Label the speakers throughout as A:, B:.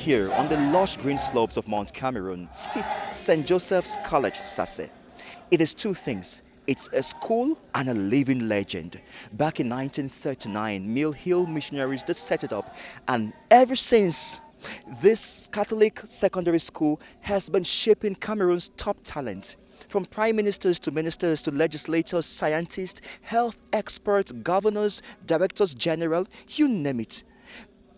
A: here on the lush green slopes of Mount Cameroon sits St. Joseph's College Sasse. It is two things. It's a school and a living legend. Back in 1939, Mill Hill Missionaries did set it up, and ever since, this Catholic secondary school has been shaping Cameroon's top talent. From prime ministers to ministers to legislators, scientists, health experts, governors, directors general, you name it.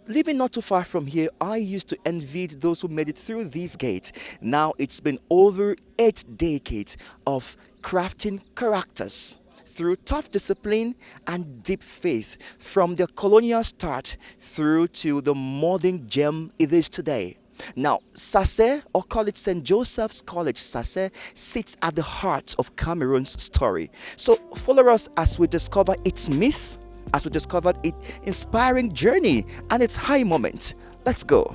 A: Living not too far from here, I used to envy those who made it through these gates. Now it's been over 8 decades of crafting characters through tough discipline and deep faith, from the colonial start through to the modern gem it is today. Now, Sasse, or call it St. Joseph's College Sasse, sits at the heart of Cameroon's story. So follow us as we discover its myth, as we discovered its inspiring journey and its high moment. Let's go.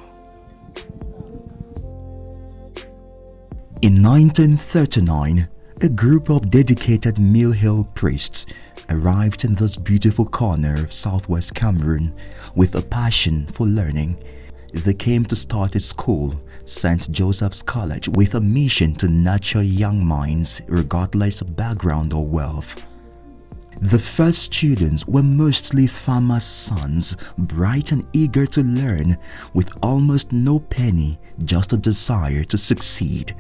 A: In 1939, a group of dedicated Mill Hill priests arrived in this beautiful corner of southwest Cameroon with a passion for learning. They came to start a school, St. Joseph's College, with a mission to nurture young minds regardless of background or wealth. The first students were mostly farmers' sons, bright and eager to learn, with almost no penny, just a desire to succeed.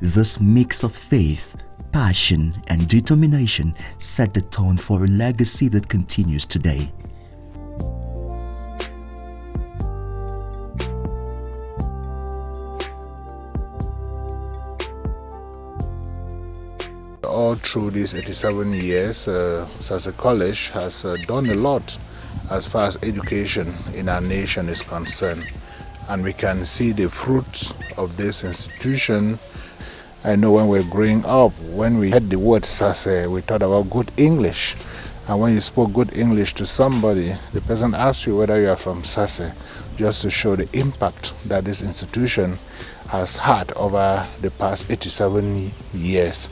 A: This mix of faith, passion, and determination set the tone for a legacy that continues today.
B: All through these 87 years, Sasse College has done a lot as far as education in our nation is concerned. And we can see the fruits of this institution. I know when we were growing up, when we heard the word Sasse, we thought about good English. And when you spoke good English to somebody, the person asked you whether you are from Sasse, just to show the impact that this institution has had over the past 87 years.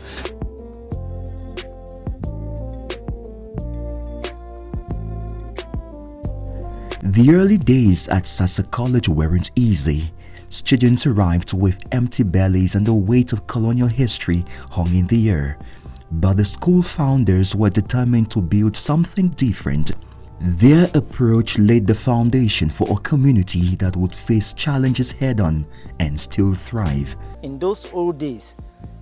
A: The early days at Sasse College weren't easy. Students arrived with empty bellies and the weight of colonial history hung in the air. But the school founders were determined to build something different. Their approach laid the foundation for a community that would face challenges head-on and still thrive.
C: In those old days,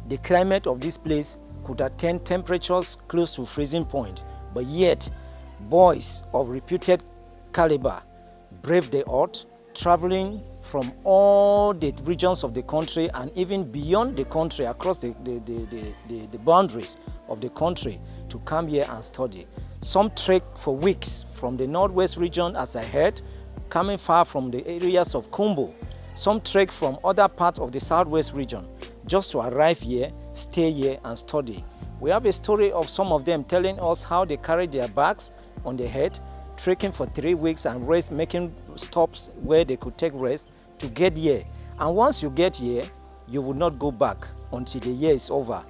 C: the climate of this place could attain temperatures close to freezing point, but yet boys of reputed caliber braved the odds, traveling from all the regions of the country and even beyond the country, across the boundaries of the country, to come here and study. Some trek for weeks from the northwest region, as I heard, coming far from the areas of Kumbo. Some trek from other parts of the southwest region just to arrive here, stay here and study. We have a story of some of them telling us how they carried their bags on their head, trekking for 3 weeks and rest, making stops where they could take rest to get here. And once you get here, you will not go back until the year is over.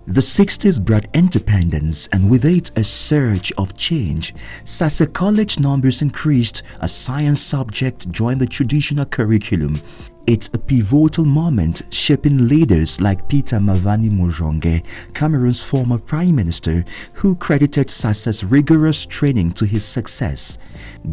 A: The 60s brought independence, and with it a surge of change. Sasse College numbers increased as science subjects joined the traditional curriculum. It's a pivotal moment, shaping leaders like Peter Mavani Mojonge, Cameroon's former prime minister, who credited Sasse's rigorous training to his success.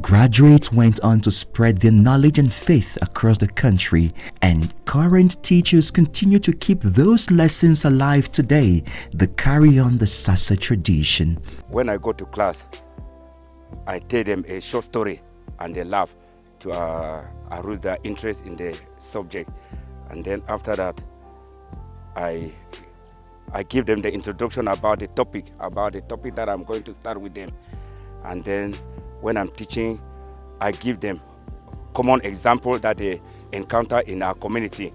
A: Graduates went on to spread their knowledge and faith across the country, and current teachers continue to keep those lessons alive today that carry on the Sasse tradition.
D: When I go to class, I tell them a short story and they laugh to arouse their interest in the subject. And then after that, I give them the introduction about the topic that I'm going to start with them. And then when I'm teaching, I give them common example that they encounter in our community,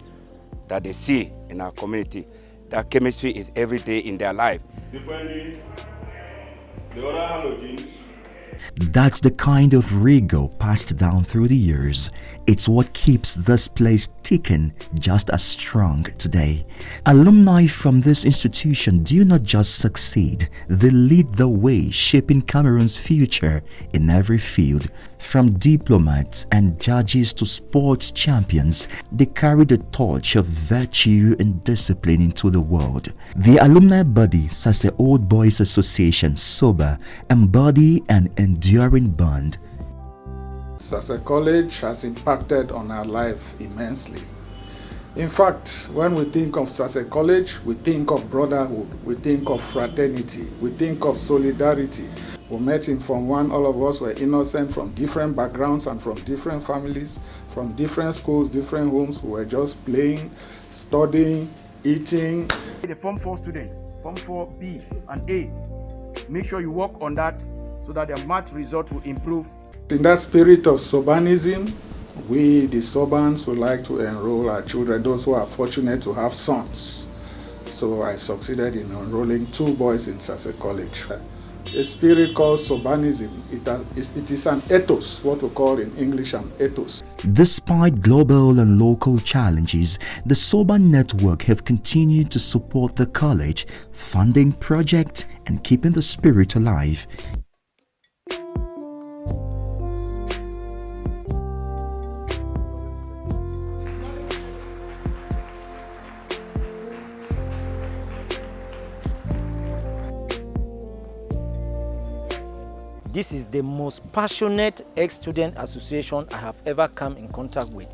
D: that they see in our community. That chemistry is every day in their life.
E: Differently, the other halogens
A: That's the kind of rigor passed down through the years. It's what keeps this place ticking just as strong today. Alumni from this institution do not just succeed, they lead the way, shaping Cameroon's future in every field. From diplomats and judges to sports champions, they carry the torch of virtue and discipline into the world. The alumni body, Sasse Old Boys Association, SOBA, embody an enduring bond.
B: Sasse College has impacted on our life immensely. In fact, when we think of Sasse College, we think of brotherhood, we think of fraternity, we think of solidarity. We met in Form 1, all of us were innocent from different backgrounds and from different families, from different schools, different homes. We were just playing, studying, eating.
E: The Form 4 students, Form 4B and A, make sure you work on that so that their math result will improve.
B: In that spirit of Sobanism, we, the Sobans, would like to enroll our children, those who are fortunate to have sons. So I succeeded in enrolling 2 boys in Sasse College. A spirit called Sobanism, it is an ethos, what we call in English an ethos.
A: Despite global and local challenges, the SOBA network have continued to support the college, funding projects and keeping the spirit alive.
C: This is the most passionate ex-student association I have ever come in contact with,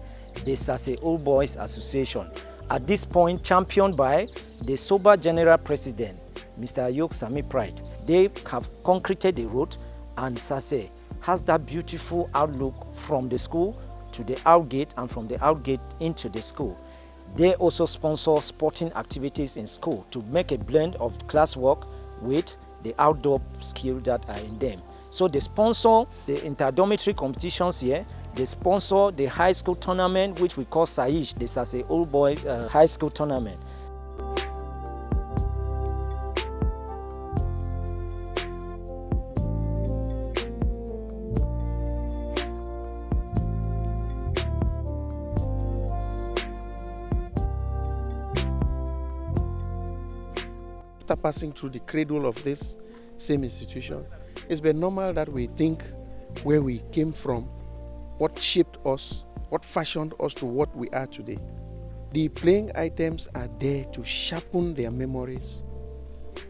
C: the Sasse Old Boys Association. At this point, championed by the SOBA General President, Mr. Ayok Sami Pride. They have concreted the road, and Sasse has that beautiful outlook from the school to the outgate and from the outgate into the school. They also sponsor sporting activities in school to make a blend of classwork with the outdoor skills that are in them. So they sponsor the interdormitory competitions here. They sponsor the high school tournament, which we call SAISH, the Sasse Old Boys High School Tournament.
F: After passing through the cradle of this same institution, it's been normal that we think where we came from, what shaped us, what fashioned us to what we are today. The playing items are there to sharpen their memories.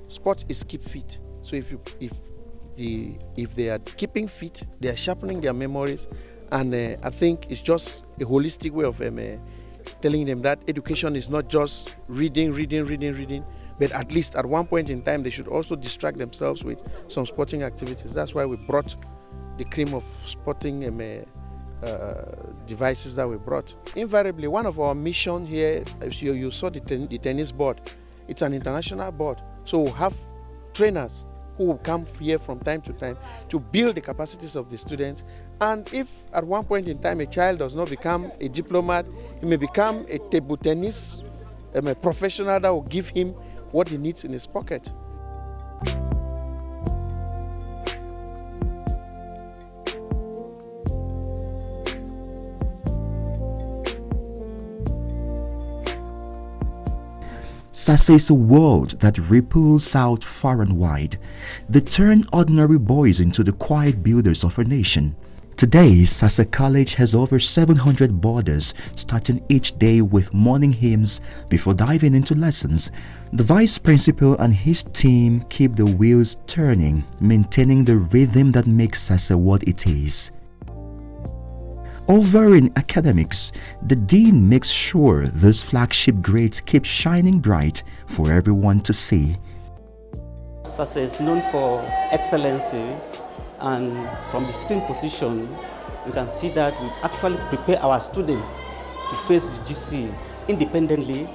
F: Sport is keep fit. So if they are keeping fit, they are sharpening their memories, and I think it's just a holistic way of telling them that education is not just reading, but at least at one point in time, they should also distract themselves with some sporting activities. That's why we brought the cream of sporting devices that we brought. Invariably, one of our mission here, you saw the tennis board. It's an international board. So we'll have trainers who will come here from time to time to build the capacities of the students. And if at one point in time a child does not become a diplomat, he may become a table tennis a professional that will give him what he needs in his pocket.
A: Sasse is a world that ripples out far and wide. They turn ordinary boys into the quiet builders of our nation. Today, Sasse College has over 700 boarders, starting each day with morning hymns before diving into lessons. The vice principal and his team keep the wheels turning, maintaining the rhythm that makes Sasse what it is. Over in academics, the dean makes sure these flagship grades keep shining bright for everyone to see.
G: Sasse is known for excellency, and from the sitting position, you can see that we actually prepare our students to face the GC independently,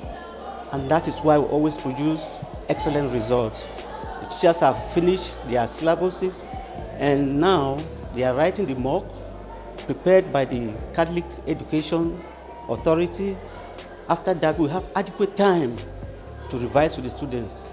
G: and that is why we always produce excellent results. The teachers have finished their syllabuses, and now they are writing the mock prepared by the Catholic Education Authority. After that, we have adequate time to revise with the students.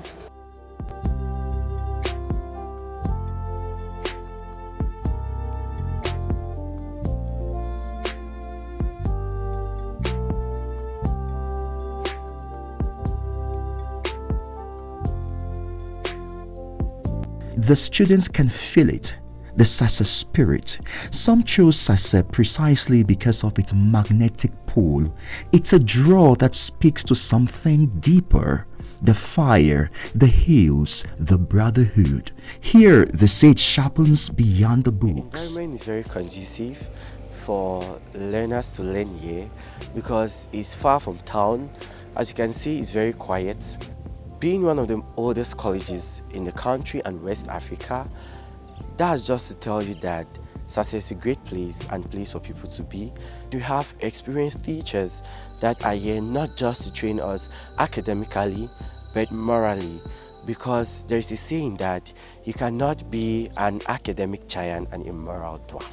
A: The students can feel it, the Sasse spirit. Some chose Sasse precisely because of its magnetic pull. It's a draw that speaks to something deeper. The fire, the hills, the brotherhood. Here, the sage sharpens beyond the books.
H: The environment is very conducive for learners to learn here because it's far from town. As you can see, it's very quiet. Being one of the oldest colleges in the country and West Africa, that's just to tell you that Sasse is a great place and place for people to be. We have experienced teachers that are here not just to train us academically, but morally, because there is a saying that you cannot be an academic giant and a moral dwarf.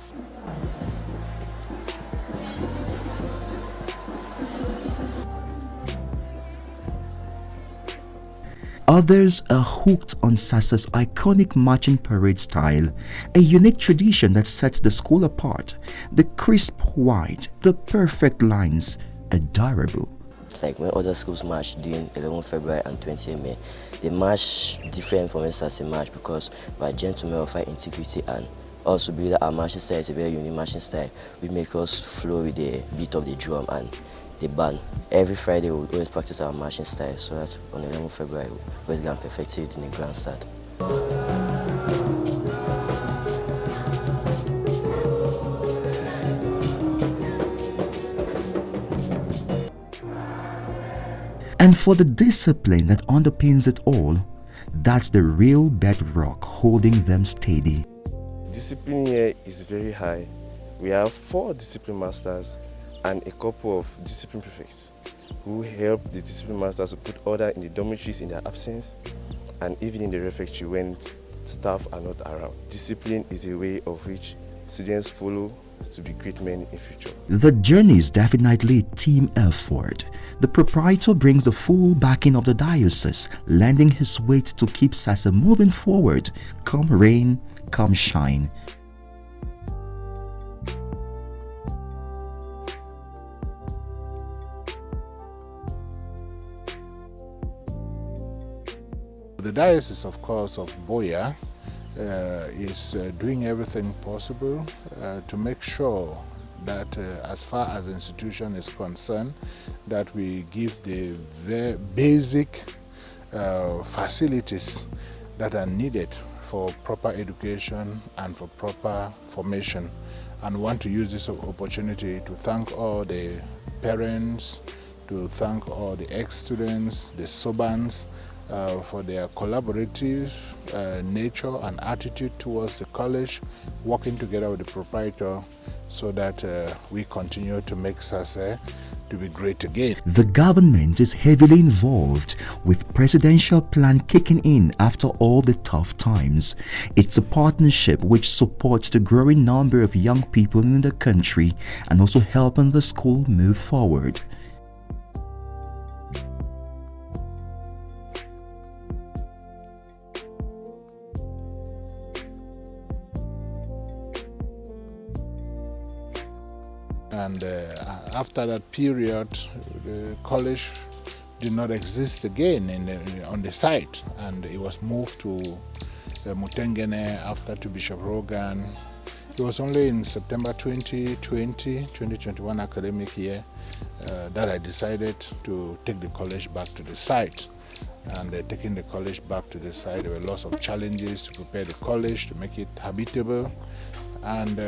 A: Others are hooked on Sasse's iconic marching parade style, a unique tradition that sets the school apart. The crisp white, the perfect lines, adorable.
I: It's like when other schools march during 11 February and 20 May, they march different from Sasse march because we are gentlemen of our integrity, and also because our marching style is a very unique marching style. We make us flow with the beat of the drum and the band. Every Friday we always practice our marching style so that on 11 February we always get perfected in the grand start.
A: And for the discipline that underpins it all, that's the real bedrock holding them steady.
J: Discipline here is very high. We have 4 discipline masters and a couple of discipline prefects who help the discipline masters to put order in the dormitories in their absence and even in the refectory when staff are not around. Discipline is a way of which students follow to be great men in future.
A: The journey is definitely a team effort. The proprietor brings the full backing of the diocese, lending his weight to keep Sasse moving forward, come rain, come shine.
B: The Diocese, of course, of Boya is doing everything possible to make sure that as far as the institution is concerned, that we give the very basic facilities that are needed for proper education and for proper formation. And want to use this opportunity to thank all the parents, to thank all the ex-students, the SOBAs, for their collaborative nature and attitude towards the college, working together with the proprietor so that we continue to make Sasse to be great again.
A: The government is heavily involved, with presidential plan kicking in after all the tough times. It's a partnership which supports the growing number of young people in the country and also helping the school move forward.
B: And after that period, the college did not exist again on the site, and it was moved to Mutengene, after to Bishop Rogan. It was only in September 2021 academic year that I decided to take the college back to the site. And taking the college back to the site, there were lots of challenges to prepare the college, to make it habitable. And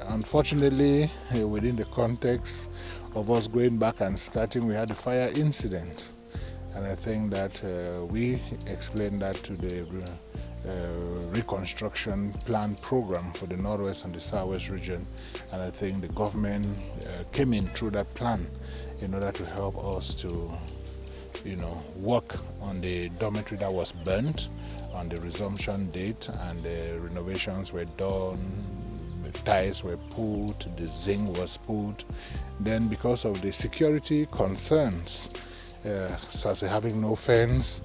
B: unfortunately, within the context of us going back and starting, we had a fire incident. And I think that we explained that to the Reconstruction plan program for the Northwest and the Southwest region. And I think the government came in through that plan in order to help us to, work on the dormitory that was burnt on the resumption date, and the renovations were done. The tiles were put, the zinc was put. Then because of the security concerns, such as having no fence,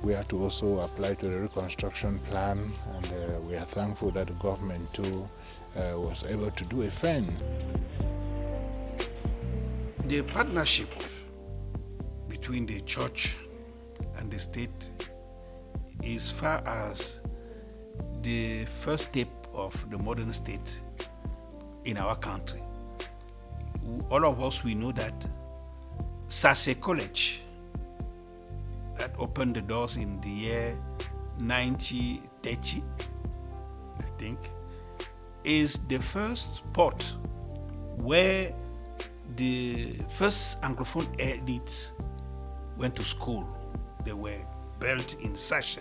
B: we had to also apply to the reconstruction plan, and we are thankful that the government too was able to do a fence.
K: The partnership between the church and the state, as far as the first step of the modern state in our country. All of us, we know that Sasse College, that opened the doors in the year 1930, I think, is the first spot where the first Anglophone elites went to school. They were built in Sasse.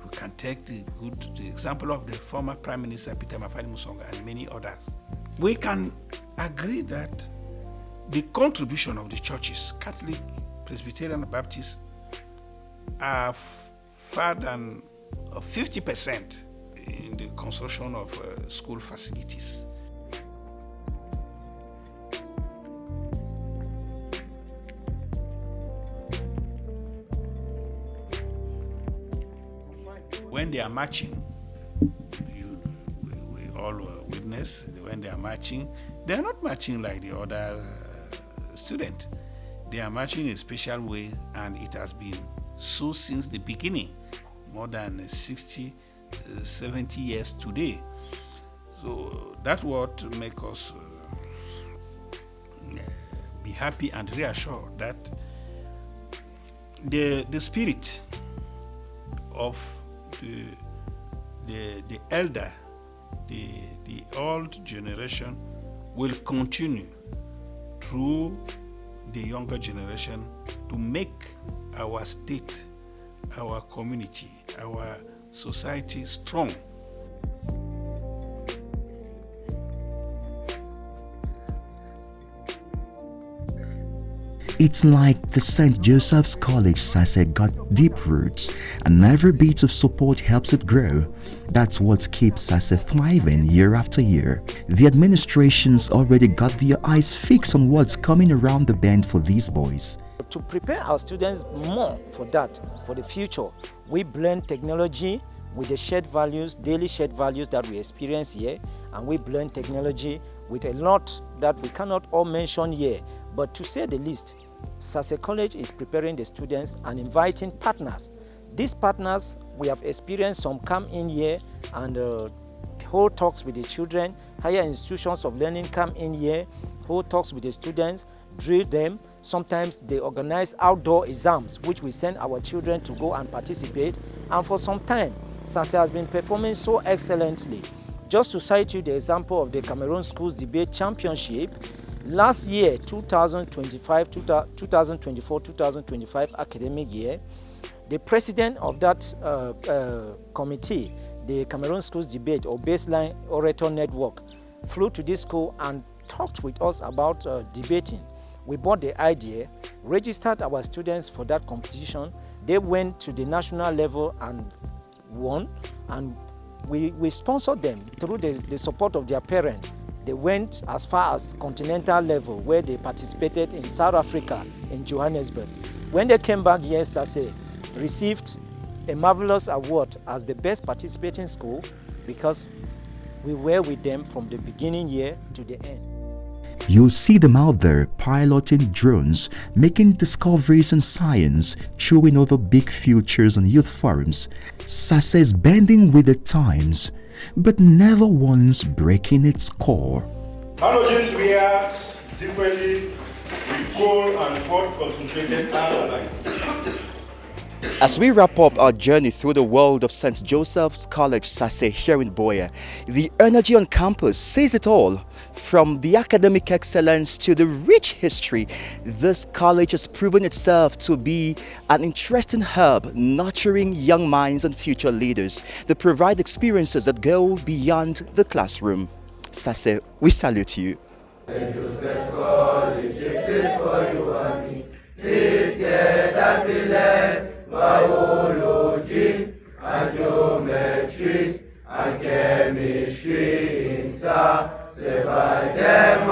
K: We can take the example of the former Prime Minister Peter Mafani Musonga and many others. We can agree that the contribution of the churches, Catholic, Presbyterian, and Baptist, are far than 50% in the construction of school facilities. When they are marching, we all witness, when they are marching, they are not marching like the other student. They are marching in a special way, and it has been so since the beginning, more than 60, 70 years today. So that's what makes us be happy and reassured that the spirit of the elder, the old generation will continue through the younger generation to make our state, our community, our society strong.
A: It's like the St. Joseph's College Sasse got deep roots, and every bit of support helps it grow. That's what keeps Sasse thriving year after year. The administration's already got their eyes fixed on what's coming around the bend for these boys.
C: To prepare our students more for that, for the future, we blend technology with the shared values, daily shared values that we experience here, and we blend technology with a lot that we cannot all mention here. But to say the least, Sasse College is preparing the students and inviting partners. These partners, we have experienced some come in here and hold talks with the children. Higher institutions of learning come in here, hold talks with the students, drill them. Sometimes they organize outdoor exams, which we send our children to go and participate. And for some time, Sasse has been performing so excellently. Just to cite you the example of the Cameroon Schools Debate Championship, last year, 2024-2025 academic year, the president of that committee, the Cameroon Schools Debate or Baseline Orator Network, flew to this school and talked with us about debating. We bought the idea, registered our students for that competition. They went to the national level and won, and we sponsored them through the support of their parents. They went as far as continental level, where they participated in South Africa, in Johannesburg. When they came back here, Sasse received a marvelous award as the best participating school because we were with them from the beginning year to the end.
A: You'll see them out there piloting drones, making discoveries in science, throwing over big futures on youth forums. Sasse is bending with the times, but never once breaking its core.
L: Halogens react differently with coal and hot concentrated iron.
A: As we wrap up our journey through the world of St. Joseph's College Sasse here in Boya, the energy on campus says it all. From the academic excellence to the rich history, this college has proven itself to be an interesting hub, nurturing young minds and future leaders that provide experiences that go beyond the classroom. Sasse, we salute you.
M: St. Joseph's College, a place for you and me. This year that we learn biology and geometry and chemistry in Sasse by them.